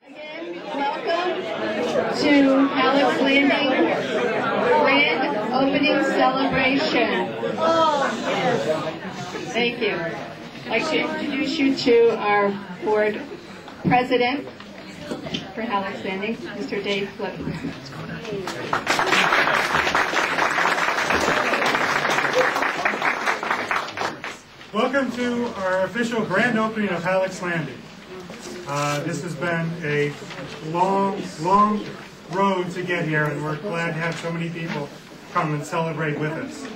Again, welcome to Hallock's Landing Grand Opening Celebration. Thank you. I'd like to introduce you to our board president for Hallock's Landing, Mr. Dave Flip. Welcome to our official grand opening of Hallock's Landing. This has been a long road to get here, and we're glad to have so many people come and celebrate with us.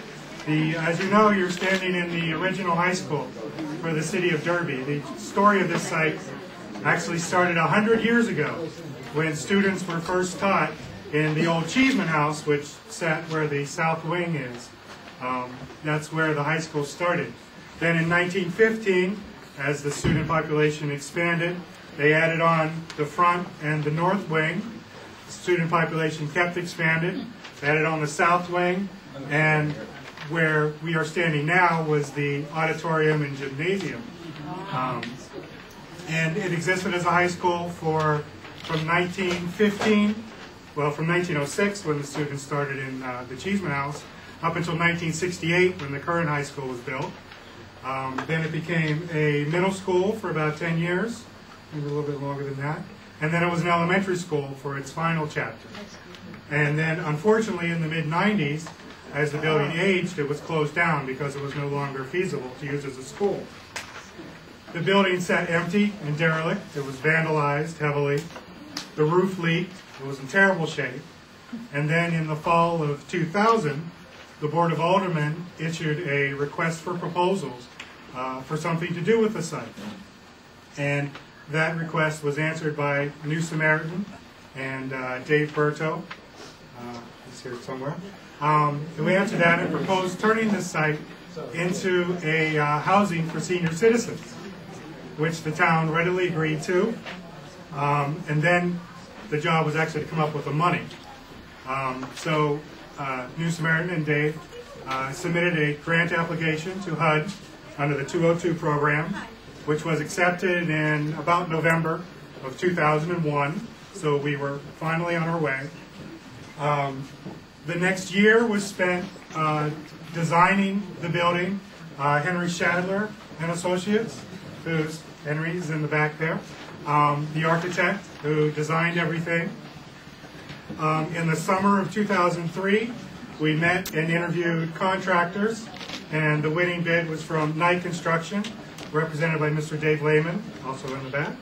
As you know, you're standing in the original high school for the city of Derby. The story of this site actually started 100 years ago when students were first taught in the old Cheeseman House, which sat where the south wing is. That's where the high school started. Then in 1915, as the student population expanded, they added on the front and the north wing. The student population kept expanded, added on the south wing, and where we are standing now was the auditorium and gymnasium. And it existed as a high school from 1915, well, from 1906 when the students started in the Cheeseman House, up until 1968 when the current high school was built. Then it became a middle school for about 10 years, maybe a little bit longer than that. And then it was an elementary school for its final chapter. And then, unfortunately, in the mid-90s, as the building aged, it was closed down because it was no longer feasible to use as a school. The building sat empty and derelict. It was vandalized heavily. The roof leaked. It was in terrible shape. And then in the fall of 2000, the Board of Aldermen issued a request for proposals for something to do with the site. And that request was answered by New Samaritan and Dave Berto. He's here somewhere. We answered that and proposed turning this site into a housing for senior citizens, which the town readily agreed to. And then the job was actually to come up with the money. So New Samaritan and Dave submitted a grant application to HUD under the 202 program, which was accepted in about November of 2001. So we were finally on our way. The next year was spent designing the building. Henry Shadler and Associates, Henry's in the back there, the architect who designed everything. In the summer of 2003, we met and interviewed contractors, and the winning bid was from Knight Construction, represented by Mr. Dave Lehman, also in the back.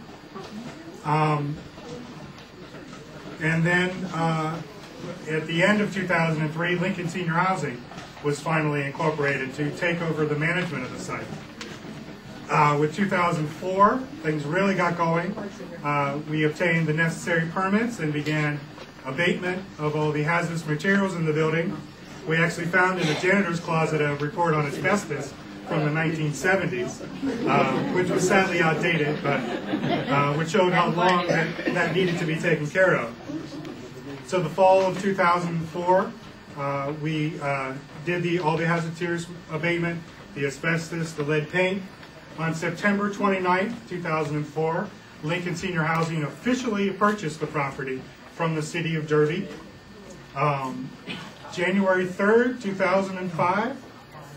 And then at the end of 2003, Lincoln Senior Housing was finally incorporated to take over the management of the site. With 2004, things really got going. We obtained the necessary permits and began abatement of all the hazardous materials in the building. We actually found in the janitor's closet a report on asbestos from the 1970s, which was sadly outdated, but which showed how long that needed to be taken care of. So the fall of 2004, we did all the hazardous materials abatement, the asbestos, the lead paint. On September 29th, 2004, Lincoln Senior Housing officially purchased the property from the city of Derby. January 3rd, 2005,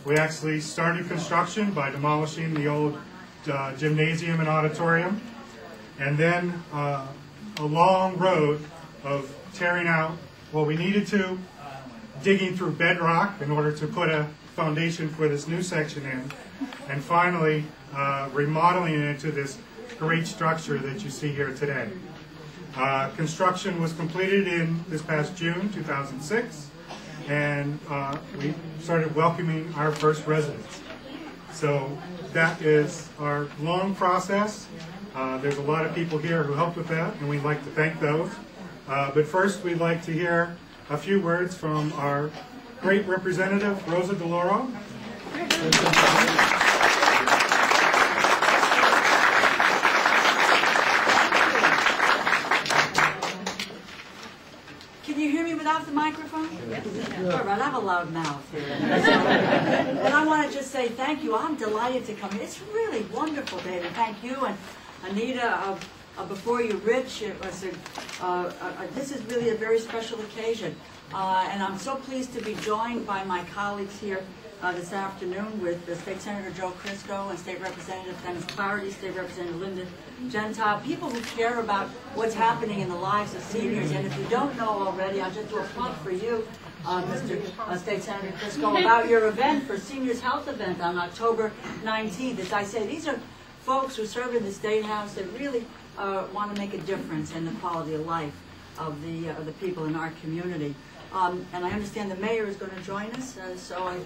we actually started construction by demolishing the old gymnasium and auditorium. And then a long road of tearing out what we needed to, digging through bedrock in order to put a foundation for this new section in, and finally remodeling it into this great structure that you see here today. Construction was completed in this past June 2006, and we started welcoming our first residents. So that is our long process. There's a lot of people here who helped with that, and we'd like to thank those. But first, we'd like to hear a few words from our great representative, Rosa DeLauro. Can you hear me without the microphone? Yes. All right, I have a loud mouth here. But I want to just say thank you. I'm delighted to come here. It's really wonderful, David. Thank you and Anita before you, Rich. This is really a very special occasion, and I'm so pleased to be joined by my colleagues here this afternoon with State Senator Joe Crisco and State Representative Dennis Clarity, State Representative Linda Gentile, people who care about what's happening in the lives of seniors. And if you don't know already, I'll just do a plug for you, Mr. State Senator Crisco, about your event for Seniors Health Event on October 19th. As I say, these are folks who serve in the State House that really want to make a difference in the quality of life of the people in our community. And I understand the mayor is going to join us, so I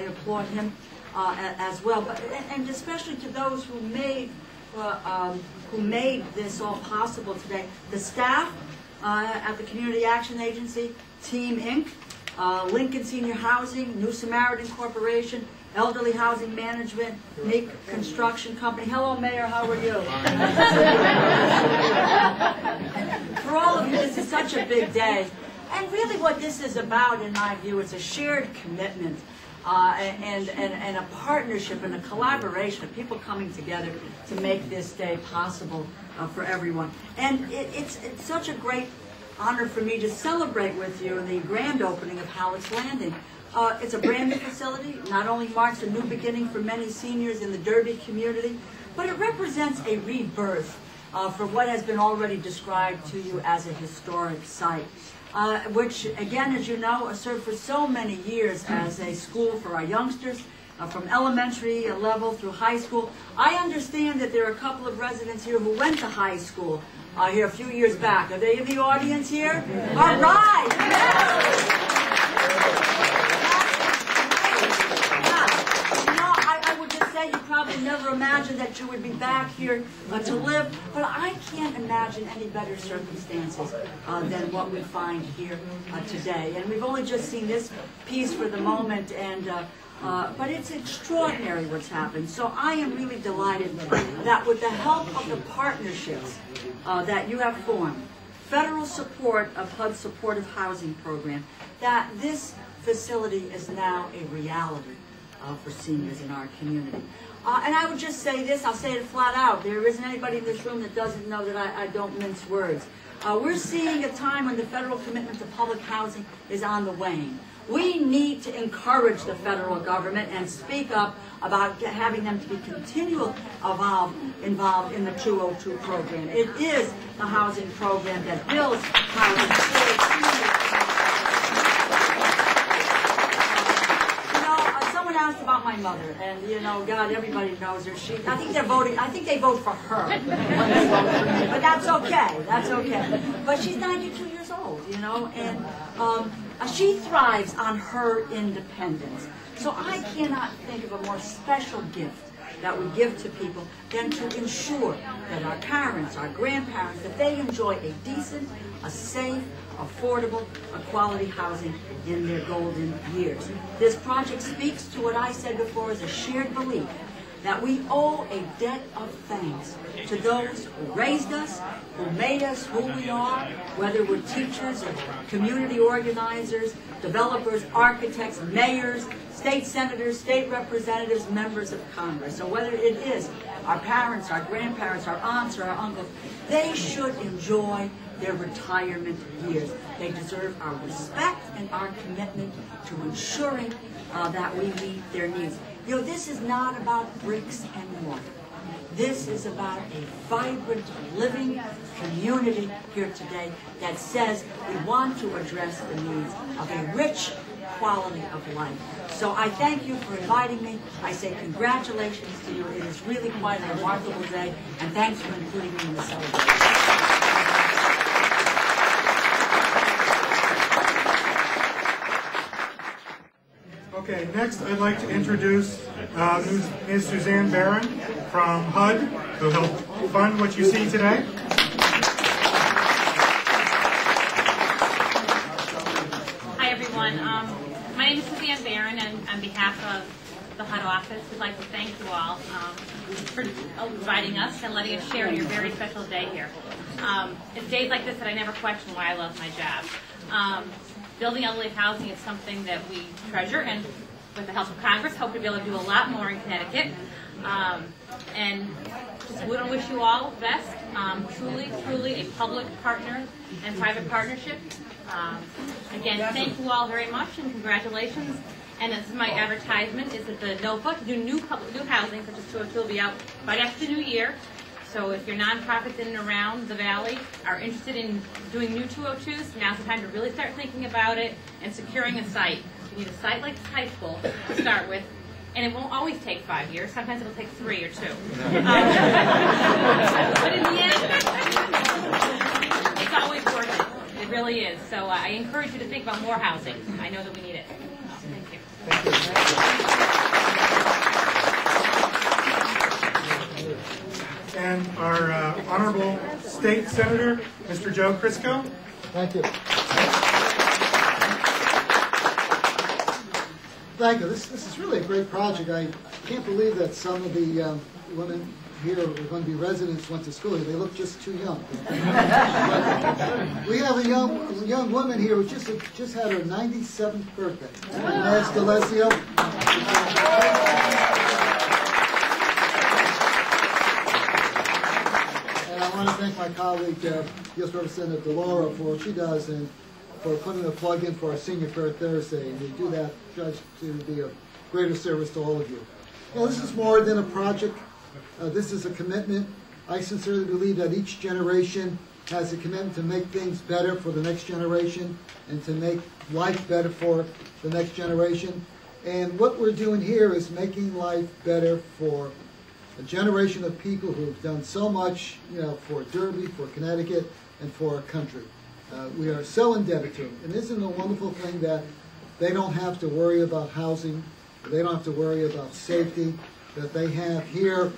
applaud him as well. But and especially to those who made this all possible today, the staff at the Community Action Agency, Team Inc., Lincoln Senior Housing, New Samaritan Corporation, Elderly Housing Management, Meek Construction Company. Hello, Mayor. How are you? For all of you, this is such a big day. And really what this is about, in my view, is a shared commitment and a partnership and a collaboration of people coming together to make this day possible for everyone. And it's such a great honor for me to celebrate with you the grand opening of Hallock's Landing. It's a brand new facility. Not only marks a new beginning for many seniors in the Derby community, but it represents a rebirth for what has been already described to you as a historic site, which, again, as you know, served for so many years as a school for our youngsters, from elementary level through high school. I understand that there are a couple of residents here who went to high school here a few years back. Are they in the audience here? All right! Yes. You probably never imagined that you would be back here to live, but I can't imagine any better circumstances than what we find here today. And we've only just seen this piece for the moment, and but it's extraordinary what's happened. So I am really delighted that with the help of the partnerships that you have formed, federal support of HUD's supportive housing program, that this facility is now a reality for seniors in our community. And I would just say this, I'll say it flat out, there isn't anybody in this room that doesn't know that I don't mince words. We're seeing a time when the federal commitment to public housing is on the wane. We need to encourage the federal government and speak up about having them to be continually involved in the 202 program. It is the housing program that builds housing for seniors. Asked about my mother, and God, everybody knows her. I think they vote for her when they vote for me, but that's okay. That's okay. But she's 92 years old, and she thrives on her independence. So I cannot think of a more special gift that we give to people than to ensure that our parents, our grandparents, that they enjoy a decent, a safe, affordable, quality housing in their golden years. This project speaks to what I said before is a shared belief that we owe a debt of thanks to those who raised us, who made us who we are, whether we're teachers or community organizers, developers, architects, mayors, state senators, state representatives, members of Congress. So whether it is our parents, our grandparents, our aunts, or our uncles, they should enjoy their retirement years. They deserve our respect and our commitment to ensuring that we meet their needs. This is not about bricks and mortar. This is about a vibrant, living community here today that says we want to address the needs of a rich quality of life. So I thank you for inviting me. I say congratulations to you. It is really quite a remarkable day, and thanks for including me in the celebration. Okay, next I'd like to introduce Ms. Suzanne Barron from HUD, who helped fund what you see today. Hi everyone, my name is Suzanne Barron, and on behalf of the HUD office, we'd like to thank you all for inviting us and letting us share in your very special day here. It's days like this that I never question why I love my job. Building elderly housing is something that we treasure, and with the help of Congress, hope to be able to do a lot more in Connecticut. And just want to wish you all the best. Truly a public partner and private partnership. Again, thank you all very much and congratulations. And this is my advertisement, is that the NOFA to do new housing, such as 202, will be out right after the new year. So if your nonprofits in and around the valley are interested in doing new 202s, now's the time to really start thinking about it and securing a site. You need a site like this high school to start with, and it won't always take 5 years. Sometimes it'll take 3 or 2. But in the end, it's always worth it. It really is. So I encourage you to think about more housing. I know that we need it. Thank you. Thank you. And our Honorable State Senator, Mr. Joe Crisco. Thank you. Thank you. This is really a great project. I can't believe that some of the women here who are going to be residents went to school here. They look just too young. We have a young woman here who just had her 97th birthday. Inez D'Alessio. And I want to thank my colleague, U.S. Representative DeLauro, for what she does and for putting a plug in for our Senior Fair Thursday. And we do that, Judge, to be a greater service to all of you. Well, this is more than a project. This is a commitment. I sincerely believe that each generation has a commitment to make things better for the next generation and to make life better for the next generation. And what we're doing here is making life better for a generation of people who've done so much, for Derby, for Connecticut, and for our country. We are so indebted to them. And isn't it a wonderful thing that they don't have to worry about housing, they don't have to worry about safety, that they have here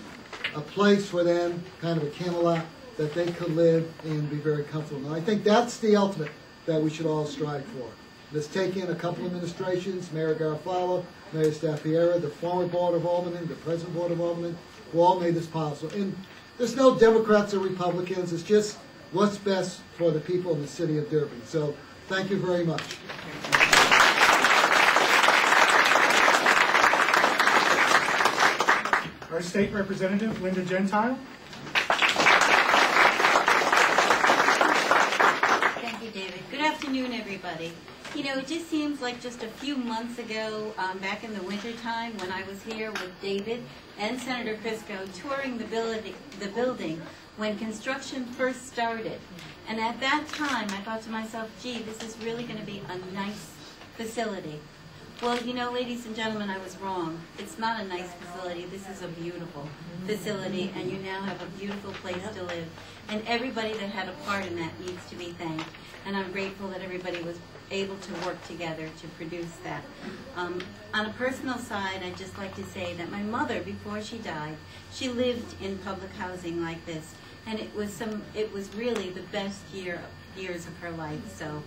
a place for them, kind of a Camelot, that they could live and be very comfortable. And I think that's the ultimate that we should all strive for. Let's take in a couple of administrations, Mayor Garofalo, Mayor Staffiera, the former Board of Aldermen, the present Board of Aldermen, who all made this possible. And there's no Democrats or Republicans. It's just what's best for the people in the city of Derby. So thank you very much. Our state representative, Linda Gentile. Thank you, David. Good afternoon, everybody. It just seems like just a few months ago, back in the wintertime, when I was here with David and Senator Crisco touring the building when construction first started. And at that time, I thought to myself, gee, this is really going to be a nice facility. Well, ladies and gentlemen, I was wrong. It's not a nice facility. This is a beautiful facility, and you now have a beautiful place to live. And everybody that had a part in that needs to be thanked. And I'm grateful that everybody was able to work together to produce that. On a personal side, I'd just like to say that my mother, before she died, she lived in public housing like this, and it was really the best years of her life. So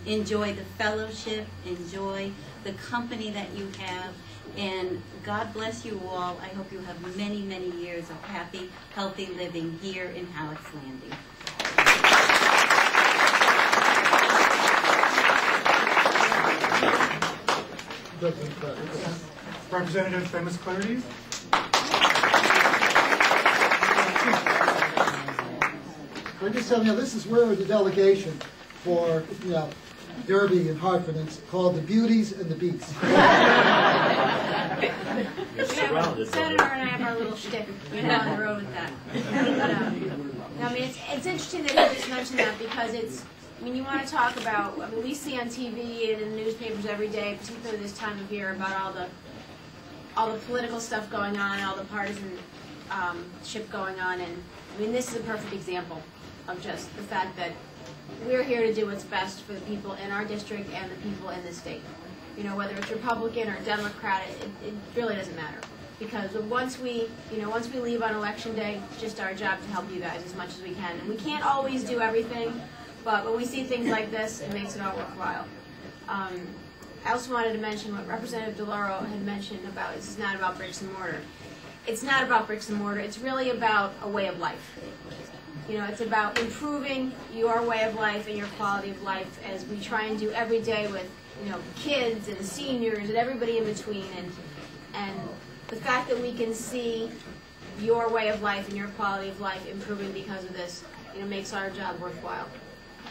enjoy the fellowship, enjoy the company that you have, and God bless you all. I hope you have many, many years of happy, healthy living here in Hallock's Landing. Representative Themis Clarities. We're just telling you, this is where the delegation for Derby and Hartford, and it's called the Beauties and the Beasts. Senator and I have our little shtick on the road with that. I mean, it's interesting that you just mentioned that, because you want to talk about, we see on TV and in the newspapers every day, particularly this time of year, about all the political stuff going on, all the partisanship going on, and this is a perfect example of just the fact that we're here to do what's best for the people in our district and the people in the state. Whether it's Republican or Democrat, it really doesn't matter. Because once we leave on election day, it's just our job to help you guys as much as we can. And we can't always do everything, but when we see things like this, it makes it all worthwhile. I also wanted to mention what Representative DeLauro had mentioned about this is not about bricks and mortar. It's not about bricks and mortar. It's really about a way of life. It's about improving your way of life and your quality of life, as we try and do every day with kids and seniors and everybody in between. And the fact that we can see your way of life and your quality of life improving because of this, makes our job worthwhile.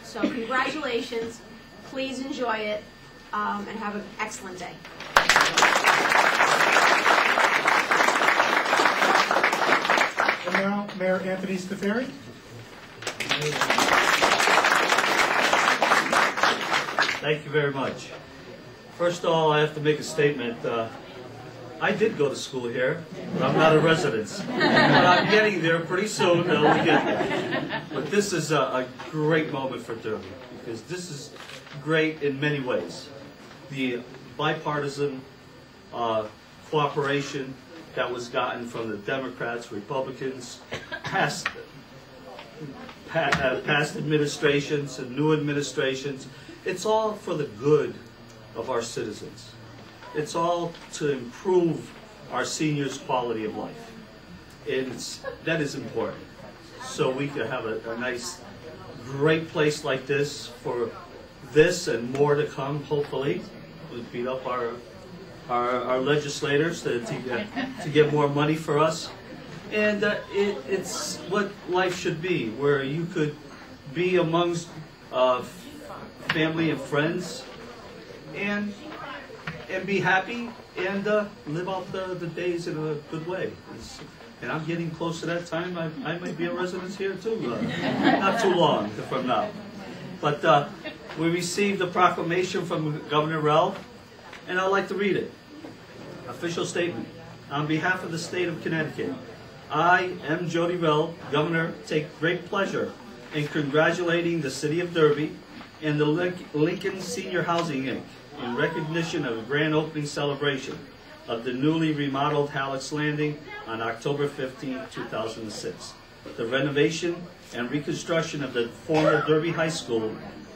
So congratulations. Please enjoy it, and have an excellent day. And now, Mayor Anthony Staferi. Thank you very much. First of all, I have to make a statement. I did go to school here, but I'm not a resident. But I'm getting there pretty soon. I'll get there. But this is a great moment for Derby, because this is great in many ways. The bipartisan cooperation that was gotten from the Democrats, Republicans, past administrations and new administrations, it's all for the good of our citizens. It's all to improve our seniors' quality of life. That is important. So we could have a nice, great place like this for this and more to come, hopefully. We'll beat up our legislators to get more money for us. And it's what life should be, where you could be amongst family and friends and be happy and live out the days in a good way. And I'm getting close to that time. I might be a resident here too, not too long from now. But we received a proclamation from Governor Rell, and I'd like to read it. Official statement. On behalf of the state of Connecticut, I, M. Jody Rell, Governor, take great pleasure in congratulating the City of Derby and the Lincoln Senior Housing, Inc. in recognition of the grand opening celebration of the newly remodeled Hallock's Landing on October 15, 2006. The renovation and reconstruction of the former Derby High School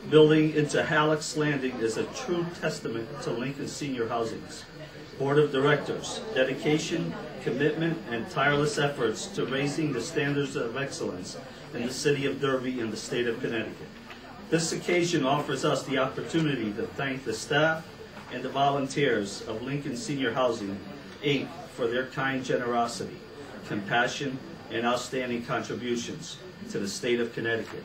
building into Hallock's Landing is a true testament to Lincoln Senior Housing's Board of Directors' dedication, commitment, and tireless efforts to raising the standards of excellence in the City of Derby and the state of Connecticut. This occasion offers us the opportunity to thank the staff and the volunteers of Lincoln Senior Housing, Inc. for their kind generosity, compassion, and outstanding contributions to the state of Connecticut.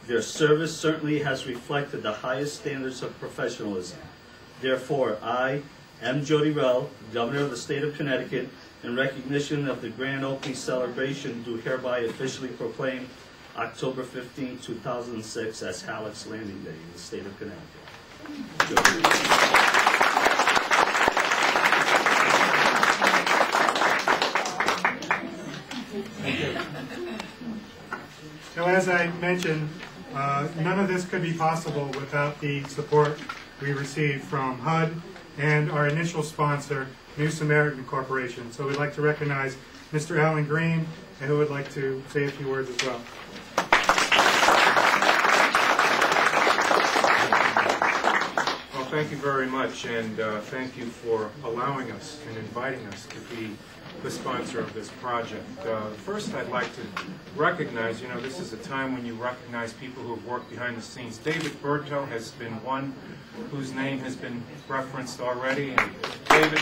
Their service certainly has reflected the highest standards of professionalism. Therefore, I, M. Jody Rell, Governor of the state of Connecticut, in recognition of the grand opening celebration, do hereby officially proclaim October 15, 2006 as Hallock's Landing Day in the state of Connecticut. Now, as I mentioned, none of this could be possible without the support we received from HUD and our initial sponsor, New Samaritan Corporation. So we'd like to recognize Mr. Alan Green, and who would like to say a few words as well. Well, thank you very much, and thank you for allowing us and inviting us to be the sponsor of this project. First, I'd like to recognize, this is a time when you recognize people who have worked behind the scenes. David Berto has been one whose name has been referenced already, and David,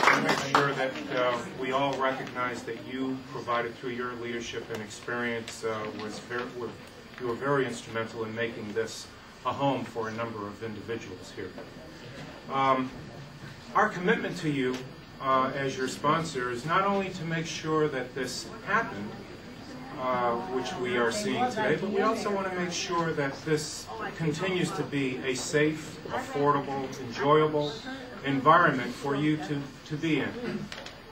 I make sure that we all recognize that you provided through your leadership and experience you were very instrumental in making this a home for a number of individuals here. Our commitment to you as your sponsor is not only to make sure that this happened, which we are seeing today, but we also want to make sure that this continues to be a safe, affordable, enjoyable environment for you to be in.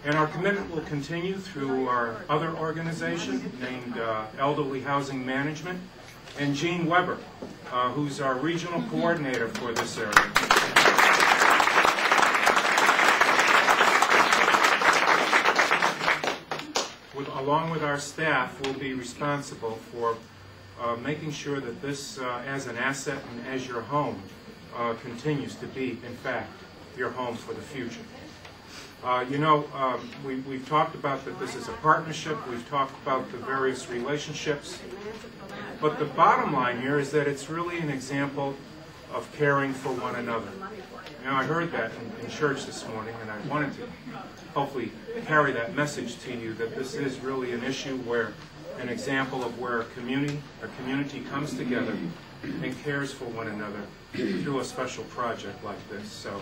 And our commitment will continue through our other organization named Elderly Housing Management, and Gene Weber, who's our regional coordinator for this area. Along with our staff, we'll be responsible for making sure that this, as an asset and as your home, continues to be, in fact, your home for the future. We've talked about that this is a partnership. We've talked about the various relationships. But the bottom line here is that it's really an example of caring for one another. You know, I heard that in church this morning, and I wanted to hopefully carry that message to you, that this is really an issue where, an example of where a community comes together and cares for one another through a special project like this. So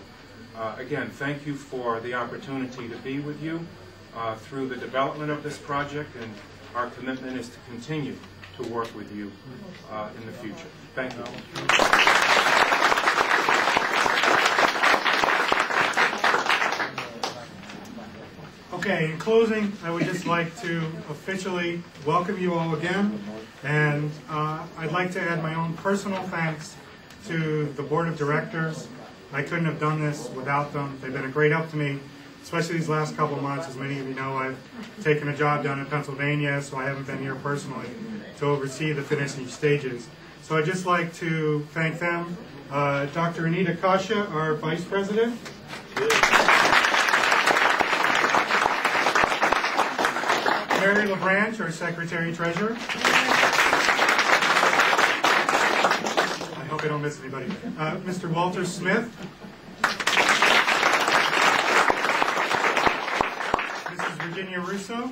again, thank you for the opportunity to be with you through the development of this project, and our commitment is to continue to work with you in the future. Thank you. Okay, in closing, I would just like to officially welcome you all again, and I'd like to add my own personal thanks to the Board of Directors. I couldn't have done this without them. They've been a great help to me, especially these last couple of months. As many of you know, I've taken a job down in Pennsylvania, so I haven't been here personally to oversee the finishing stages. So I'd just like to thank them. Dr. Anita Kasha, our Vice President. Mary LeBranch, our Secretary-Treasurer. I hope I don't miss anybody. Mr. Walter Smith. Mrs. Virginia Russo.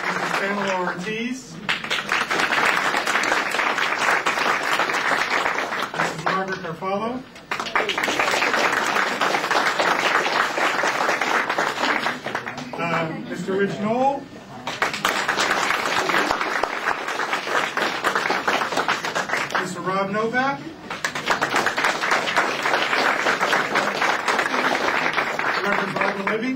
Mrs. Pamela Ortiz. Mrs. Margaret Carfalo. Mr. Rich Knoll. Mr. Rob Novak. Reverend Barbara Libby.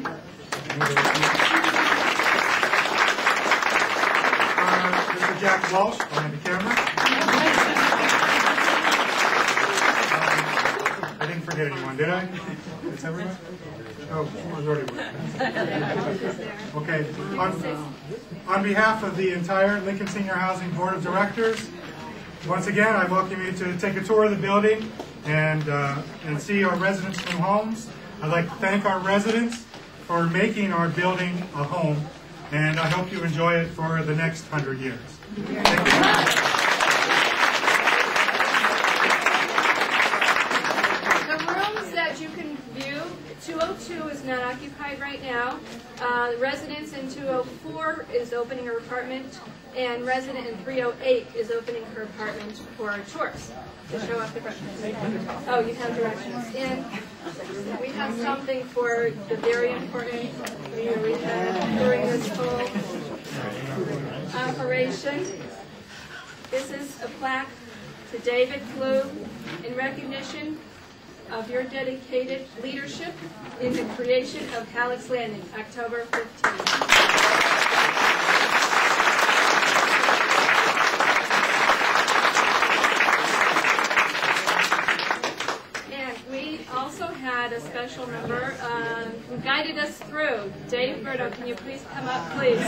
Mr. Jack Walsh behind the camera. I didn't forget anyone, did I? Is everyone? Oh, it was already one. Okay. On behalf of the entire Lincoln Senior Housing Board of Directors, once again, I welcome you to take a tour of the building and see our residents' new homes. I'd like to thank our residents for making our building a home, and I hope you enjoy it for the next 100 years. Thank you. The rooms that you can view, 202 is not occupied right now. Residents in 204 is opening her apartment, and resident in 308 is opening her apartment for tours to show off the breakfast. Oh, you have directions. And we have something for the very important we had during this whole operation. This is a plaque to David Flew in recognition of your dedicated leadership in the creation of Hallock's Landing, October 15th. And we also had a special member who guided us through. Dave Berto, can you please come up, please?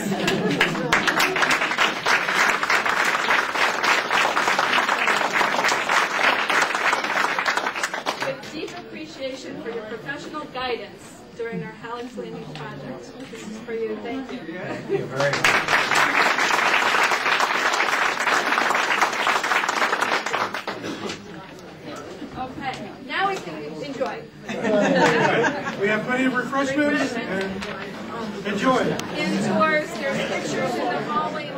For your professional guidance during our Hallock's Landing project. This is for you. Thank you. Thank you very much. Okay, now we can enjoy. We have plenty of refreshments, and enjoy. In tours, there's pictures in the hallway.